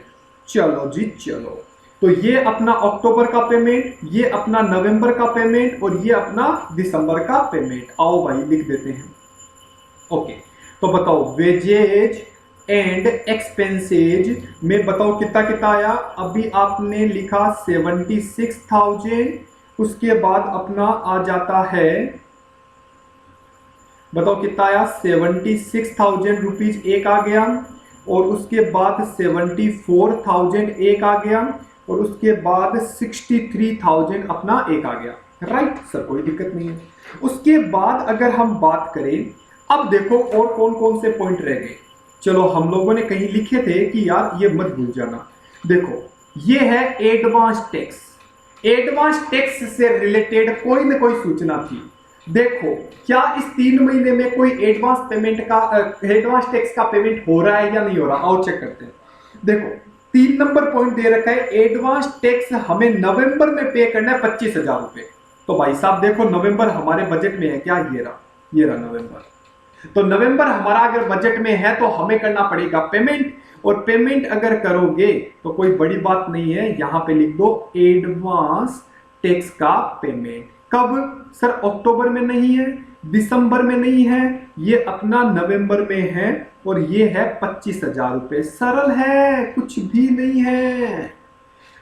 चलो जी चलो, तो ये अपना अक्टूबर का पेमेंट, ये अपना नवंबर का पेमेंट, और ये अपना दिसंबर का पेमेंट। आओ भाई लिख देते हैं। ओके, तो बताओ वेजेज एंड एक्सपेंसेज में बताओ कितना कितना आया। अभी आपने लिखा 76,000, उसके बाद अपना आ जाता है, बताओ कितना आया, 76,000 रुपीज एक आ गया, और उसके बाद 74,000 एक आ गया, और उसके बाद 63,000 अपना एक आ गया। राइट सर, कोई दिक्कत नहीं है। उसके बाद अगर हम बात करें, अब देखो और कौन कौन से पॉइंट रह गए। चलो, हम लोगों ने कहीं लिखे थे कि यार ये मत भूल जाना। देखो ये है एडवांस टैक्स, एडवांस टैक्स से रिलेटेड कोई ना कोई सूचना थी। देखो क्या इस 3 महीने में कोई एडवांस पेमेंट का एडवांस टैक्स का पेमेंट हो रहा है या नहीं हो रहा, आओ चेक करते हैं। देखो 3 नंबर पॉइंट दे रखा है, एडवांस टैक्स हमें नवंबर में पे करना है 25,000 रुपए। तो भाई साहब देखो नवंबर हमारे बजट में है क्या, ये रहा नवंबर। तो नवंबर हमारा अगर बजट में है तो हमें करना पड़ेगा पेमेंट, और पेमेंट अगर करोगे तो कोई बड़ी बात नहीं है, यहां पे लिख दो एडवांस टैक्स का पेमेंट। कब सर, अक्टूबर में नहीं है, दिसंबर में नहीं है, ये अपना नवंबर में है, और ये है 25,000 रुपए। सरल है, कुछ भी नहीं है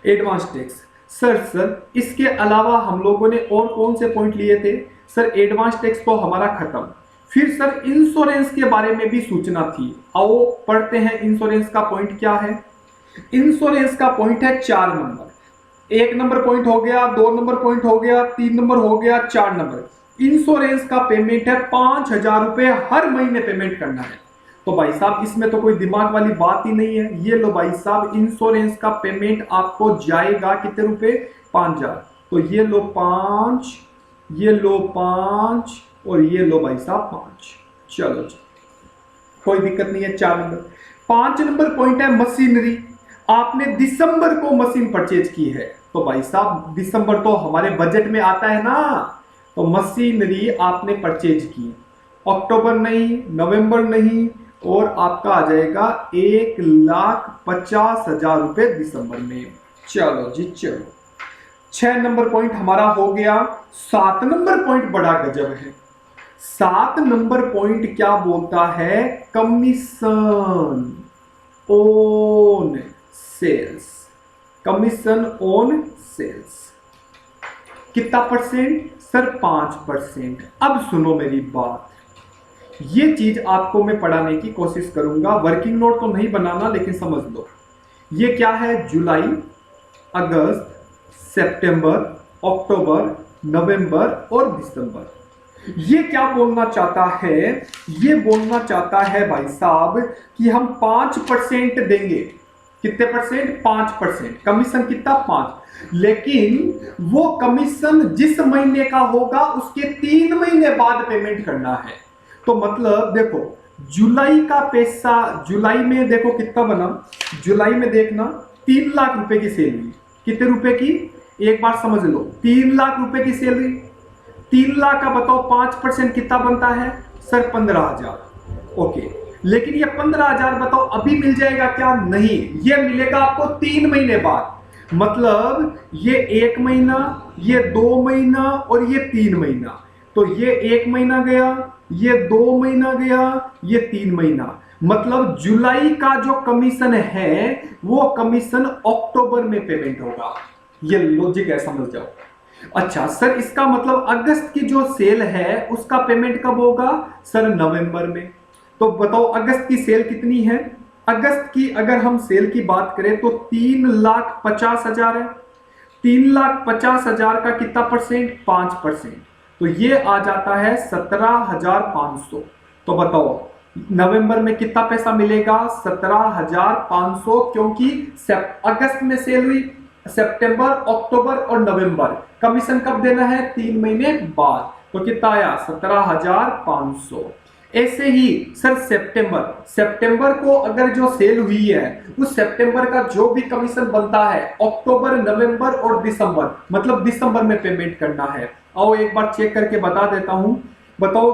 एडवांस टैक्स। सर इसके अलावा हम लोगों ने और कौन से पॉइंट लिए थे? सर एडवांस टैक्स तो हमारा खत्म। फिर सर इंश्योरेंस के बारे में भी सूचना थी, आओ पढ़ते हैं इंश्योरेंस का पॉइंट क्या है। इंश्योरेंस का पॉइंट है 4 नंबर। 1 नंबर पॉइंट हो गया, 2 नंबर पॉइंट हो गया, 3 नंबर हो गया, 4 नंबर। इंश्योरेंस का पेमेंट है 5,000 रुपए हर महीने पेमेंट करना है। तो भाई साहब इसमें तो कोई दिमाग वाली बात ही नहीं है। ये लो भाई साहब, इंश्योरेंस का पेमेंट आपको जाएगा कितने रुपए, 5,000। तो ये लो 5, ये लो 5, और ये लो भाई साहब 5। चलो जी, कोई दिक्कत नहीं है। 4 नंबर। 5 नंबर पॉइंट है मशीनरी। आपने दिसंबर को मशीन परचेज की है, तो भाई साहब दिसंबर तो हमारे बजट में आता है ना, तो मशीनरी आपने परचेज की। अक्टूबर नहीं, नवंबर नहीं, और आपका आ जाएगा 1,50,000 रुपए दिसंबर में। चलो जी चलो, 6 नंबर पॉइंट हमारा हो गया। 7 नंबर पॉइंट बड़ा गजब है। 7 नंबर पॉइंट क्या बोलता है, commission on sales. Commission on sales कितना परसेंट? सर 5%। अब सुनो मेरी बात, ये चीज आपको मैं पढ़ाने की कोशिश करूंगा, वर्किंग नोट तो नहीं बनाना लेकिन समझ लो। ये क्या है, जुलाई, अगस्त, सितंबर, अक्टूबर, नवंबर और दिसंबर। ये क्या बोलना चाहता है, ये बोलना चाहता है भाई साहब कि हम 5% देंगे। कितने परसेंट? 5%। कमीशन कितना? 5। लेकिन वो कमीशन जिस महीने का होगा उसके 3 महीने बाद पेमेंट करना है। तो मतलब देखो जुलाई का पैसा, जुलाई में देखो कितना बना, जुलाई में देखना 3 लाख रुपए की सैलरी। कितने रुपए की? एक बार समझ लो, 3 लाख रुपए की सैलरी। 3 लाख का बताओ 5% कितना बनता है सर 15,000। ओके, लेकिन ये 15,000 बताओ अभी मिल जाएगा क्या? नहीं, ये मिलेगा आपको 3 महीने बाद। मतलब ये 1 महीना, ये 2 महीना और ये 3 महीना। तो ये 1 महीना गया, ये 2 महीना गया, ये 3 महीना। मतलब जुलाई का जो कमीशन है वो कमीशन अक्टूबर में पेमेंट होगा। ये लॉजिक है, समझ जाओ। अच्छा सर, इसका मतलब अगस्त की जो सेल है उसका पेमेंट कब होगा सर? नवंबर में। तो बताओ अगस्त की सेल कितनी है? अगस्त की अगर हम सेल की बात करें तो 3,50,000 है। 3,50,000 का कितना परसेंट? 5%। तो ये आ जाता है 17,500। तो बताओ नवंबर में कितना पैसा मिलेगा? 17,500, क्योंकि अगस्त में सेल हुई, सितंबर, अक्टूबर और नवंबर। कमीशन कब देना है? 3 महीने बाद। तो कितना आया? 17,500। ऐसे ही सर सितंबर को अगर जो सेल हुई है उस सितंबर का जो भी कमीशन बनता है अक्टूबर, नवंबर और दिसंबर, मतलब दिसंबर में पेमेंट करना है। आओ एक बार चेक करके बता देता हूं। बताओ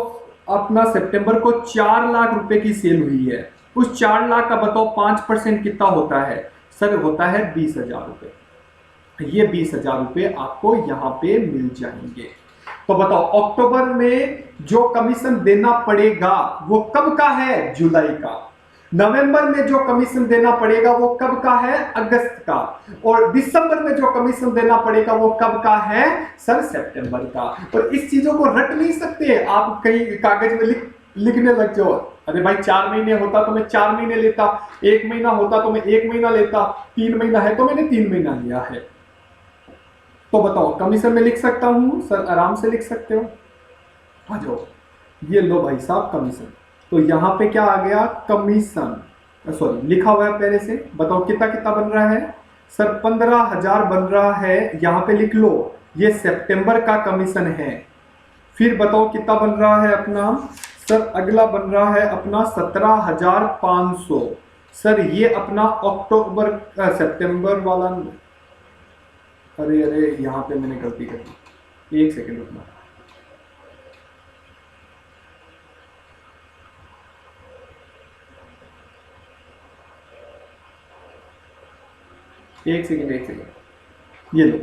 अपना सितंबर को 4 लाख रुपए की सेल हुई है, उस 4 लाख का बताओ 5% कितना होता है सर? होता है 20,000 रुपए। ये 20,000 रुपए आपको यहां पे मिल जाएंगे। तो बताओ अक्टूबर में जो कमीशन देना पड़ेगा वो कब का है? जुलाई का। नवंबर में जो कमीशन देना पड़ेगा वो कब का है? अगस्त का। और दिसंबर में जो कमीशन देना पड़ेगा वो कब का है सर? सितंबर का। और इस चीजों को रट नहीं सकते आप, कहीं कागज में लिखने लग जाओ। अरे भाई 4 महीने होता तो मैं 4 महीने लेता, 1 महीना होता तो मैं 1 महीना लेता, 3 महीना है तो मैंने 3 महीना लिया है। तो बताओ कमीशन में लिख सकता हूं सर? आराम से लिख सकते हो। आ जाओ, ये लो भाई साहब कमीशन। तो यहां पे क्या आ गया? कमीशन, सॉरी लिखा हुआ है पहले से। बताओ कितना कितना बन रहा है सर? 15,000 बन रहा है। यहां पे लिख लो ये सितंबर का कमीशन है। फिर बताओ कितना बन रहा है अपना सर? अगला बन रहा है अपना 17,500। सर ये अपना अक्टूबर सितंबर वाला, अरे यहां पे मैंने गलती कर दी, 1 सेकेंड रुकना। एक सेकेंड, ये लो,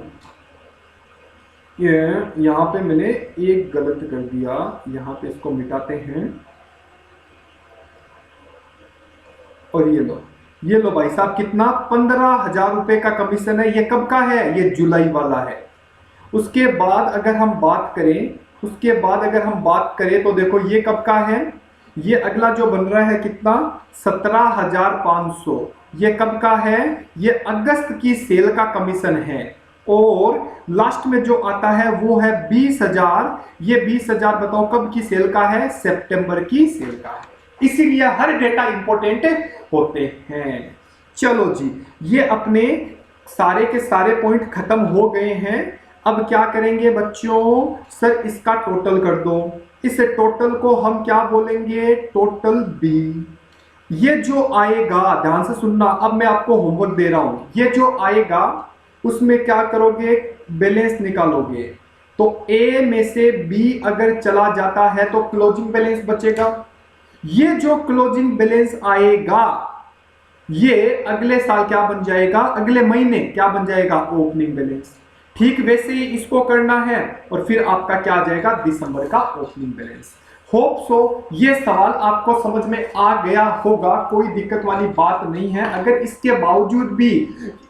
ये यहां पे मैंने एक गलत कर दिया। यहां पे इसको मिटाते हैं और ये लो भाई साहब कितना? 15,000 रुपए का कमीशन है। ये कब का है? ये जुलाई वाला है। उसके बाद अगर हम बात करें तो देखो ये कब का है? ये अगला जो बन रहा है कितना? 17,500। ये कब का है? ये अगस्त की सेल का कमीशन है। और लास्ट में जो आता है वो है 20,000। ये 20,000 बताओ कब की सेल का है? सितंबर की सेल का है। इसीलिए हर डेटा इंपॉर्टेंट होते हैं। चलो जी, ये अपने सारे के सारे पॉइंट खत्म हो गए हैं। अब क्या करेंगे बच्चों? सर इसका टोटल कर दो। इस टोटल को हम क्या बोलेंगे? Total B. ये जो आएगा, ध्यान से सुनना, अब मैं आपको होमवर्क दे रहा हूं। ये जो आएगा उसमें क्या करोगे? बैलेंस निकालोगे। तो ए में से बी अगर चला जाता है तो क्लोजिंग बैलेंस बचेगा। ये जो क्लोजिंग बैलेंस आएगा ये अगले साल क्या बन जाएगा? अगले महीने क्या बन जाएगा? Opening balance. ठीक वैसे ही इसको करना है और फिर आपका क्या आ जाएगा? दिसंबर का ओपनिंग बैलेंस। होप सो ये सवाल आपको समझ में आ गया होगा, कोई दिक्कत वाली बात नहीं है। अगर इसके बावजूद भी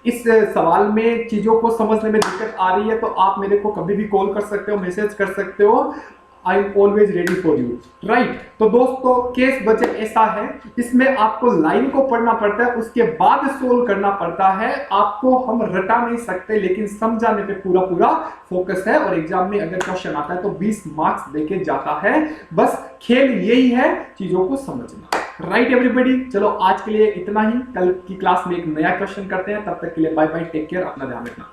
इस सवाल में चीजों को समझने में दिक्कत आ रही है तो आप मेरे को कभी भी कॉल कर सकते हो, मैसेज कर सकते हो। I am always ready for you, right. तो दोस्तों केस बजट ऐसा है, इसमें आपको लाइन को पढ़ना पड़ता है, उसके बाद सोल्व करना पड़ता है। आपको हम रटा नहीं सकते, लेकिन समझाने पे पूरा पूरा फोकस है। और एग्जाम में अगर क्वेश्चन आता है तो 20 मार्क्स देके जाता है। बस खेल यही है, चीजों को समझना। राइट एवरीबॉडी, चलो आज के लिए इतना ही। कल की क्लास में एक नया क्वेश्चन करते हैं। तब तक के लिए बाय बाय, टेक केयर, अपना ध्यान रखना।